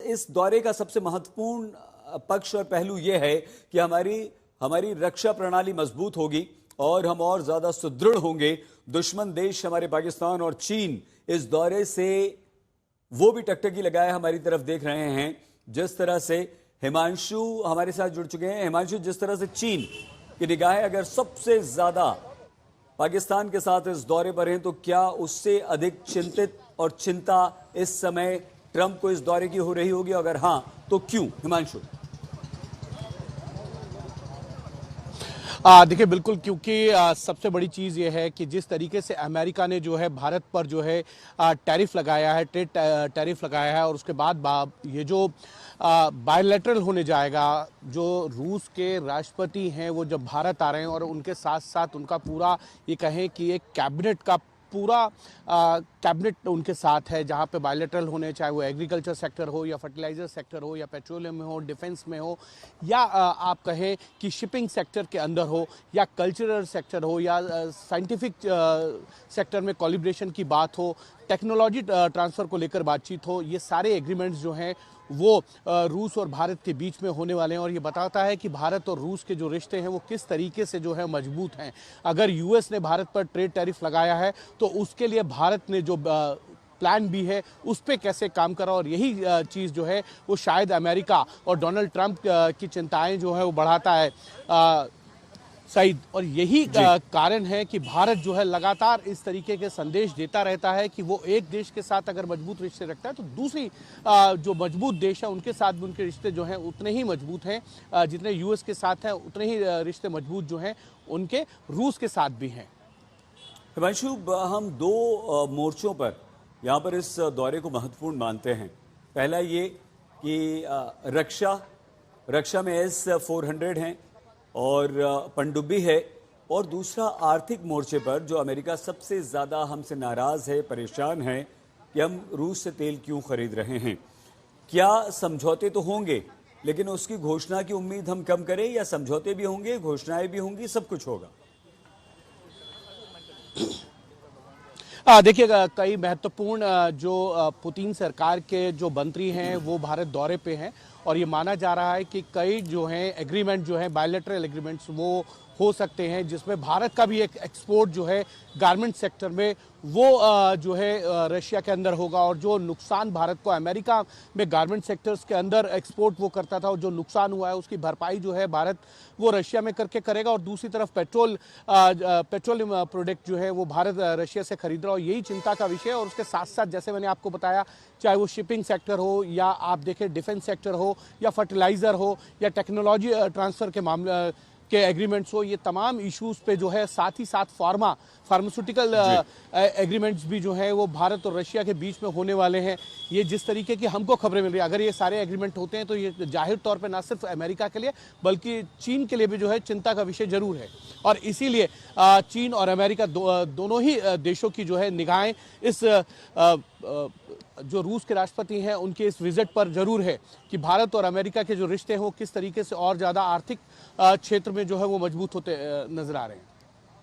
इस दौरे का सबसे महत्वपूर्ण पक्ष और पहलू यह है कि हमारी रक्षा प्रणाली मजबूत होगी और हम और ज्यादा सुदृढ़ होंगे। दुश्मन देश हमारे पाकिस्तान और चीन इस दौरे से वो भी टकटकी लगाए हमारी तरफ देख रहे हैं। जिस तरह से हिमांशु हमारे साथ जुड़ चुके हैं। हिमांशु, जिस तरह से चीन की निगाहें अगर सबसे ज्यादा पाकिस्तान के साथ इस दौरे पर हैं, तो क्या उससे अधिक चिंतित और चिंता इस समय ट्रंप को इस दौरे की हो रही होगी? अगर हां तो क्यों? हिमांशु। देखिए बिल्कुल, क्योंकि सबसे बड़ी चीज़ ये है कि जिस तरीके से अमेरिका ने जो है भारत पर जो है टैरिफ लगाया है, ट्रेड टैरिफ लगाया है, और उसके बाद ये जो बायलैटरल होने जाएगा, जो रूस के राष्ट्रपति हैं वो जब भारत आ रहे हैं और उनके साथ साथ उनका पूरा ये कहें कि एक कैबिनेट का पूरा कैबिनेट उनके साथ है, जहाँ पे बायलैटरल होने, चाहे वो एग्रीकल्चर सेक्टर हो या फर्टिलाइजर सेक्टर हो या पेट्रोलियम में हो, डिफेंस में हो, या आप कहें कि शिपिंग सेक्टर के अंदर हो या कल्चरल सेक्टर हो या साइंटिफिक सेक्टर में कोलैबोरेशन की बात हो, टेक्नोलॉजी ट्रांसफ़र को लेकर बातचीत हो, ये सारे एग्रीमेंट्स जो हैं वो रूस और भारत के बीच में होने वाले हैं। और ये बताता है कि भारत और रूस के जो रिश्ते हैं वो किस तरीके से जो है मजबूत हैं। अगर यूएस ने भारत पर ट्रेड टैरिफ लगाया है तो उसके लिए भारत ने जो प्लान भी है उस पर कैसे काम करा, और यही चीज़ जो है वो शायद अमेरिका और डोनाल्ड ट्रंप की चिंताएं जो है वो बढ़ाता है सईद। और यही कारण है कि भारत जो है लगातार इस तरीके के संदेश देता रहता है कि वो एक देश के साथ अगर मजबूत रिश्ते रखता है तो दूसरी जो मजबूत देश है उनके साथ भी उनके रिश्ते जो हैं उतने ही मजबूत हैं, जितने यूएस के साथ हैं उतने ही रिश्ते मजबूत जो हैं उनके रूस के साथ भी हैं। हिमांशु, हम दो मोर्चों पर यहाँ पर इस दौरे को महत्वपूर्ण मानते हैं। पहला ये कि रक्षा में S-400 हैं और पनडुब्बी है, और दूसरा आर्थिक मोर्चे पर जो अमेरिका सबसे ज़्यादा हमसे नाराज़ है, परेशान है कि हम रूस से तेल क्यों खरीद रहे हैं। क्या समझौते तो होंगे, लेकिन उसकी घोषणा की उम्मीद हम कम करें, या समझौते भी होंगे, घोषणाएं भी होंगी, सब कुछ होगा? देखिए, कई महत्वपूर्ण जो पुतिन सरकार के जो मंत्री हैं वो भारत दौरे पे हैं, और ये माना जा रहा है कि कई जो हैं एग्रीमेंट जो है बायलैटरल एग्रीमेंट्स वो हो सकते हैं, जिसमें भारत का भी एक एक्सपोर्ट जो है गारमेंट सेक्टर में वो जो है रशिया के अंदर होगा, और जो नुकसान भारत को अमेरिका में गारमेंट सेक्टर्स के अंदर एक्सपोर्ट वो करता था और जो नुकसान हुआ है उसकी भरपाई जो है भारत वो रशिया में करके करेगा। और दूसरी तरफ पेट्रोलियम प्रोडक्ट जो है वो भारत रशिया से खरीद रहा हो, यही चिंता का विषय है। और उसके साथ साथ जैसे मैंने आपको बताया, चाहे वो शिपिंग सेक्टर हो या आप देखें डिफेंस सेक्टर हो या फर्टिलाइज़र हो या टेक्नोलॉजी ट्रांसफ़र के मामले के एग्रीमेंट्स हो, ये तमाम इश्यूज पे जो है, साथ ही साथ फार्मास्यूटिकल एग्रीमेंट्स भी जो है वो भारत और रशिया के बीच में होने वाले हैं। ये जिस तरीके की हमको खबरें मिल रही है, अगर ये सारे एग्रीमेंट होते हैं तो ये जाहिर तौर पे ना सिर्फ अमेरिका के लिए बल्कि चीन के लिए भी जो है चिंता का विषय जरूर है। और इसीलिए चीन और अमेरिका दोनों ही देशों की जो है निगाहें इस जो रूस के राष्ट्रपति हैं उनके इस विजिट पर जरूर है कि भारत और अमेरिका के जो रिश्ते हैं वो किस तरीके से और ज़्यादा आर्थिक क्षेत्र में जो है वो मजबूत होते नजर आ रहे हैं।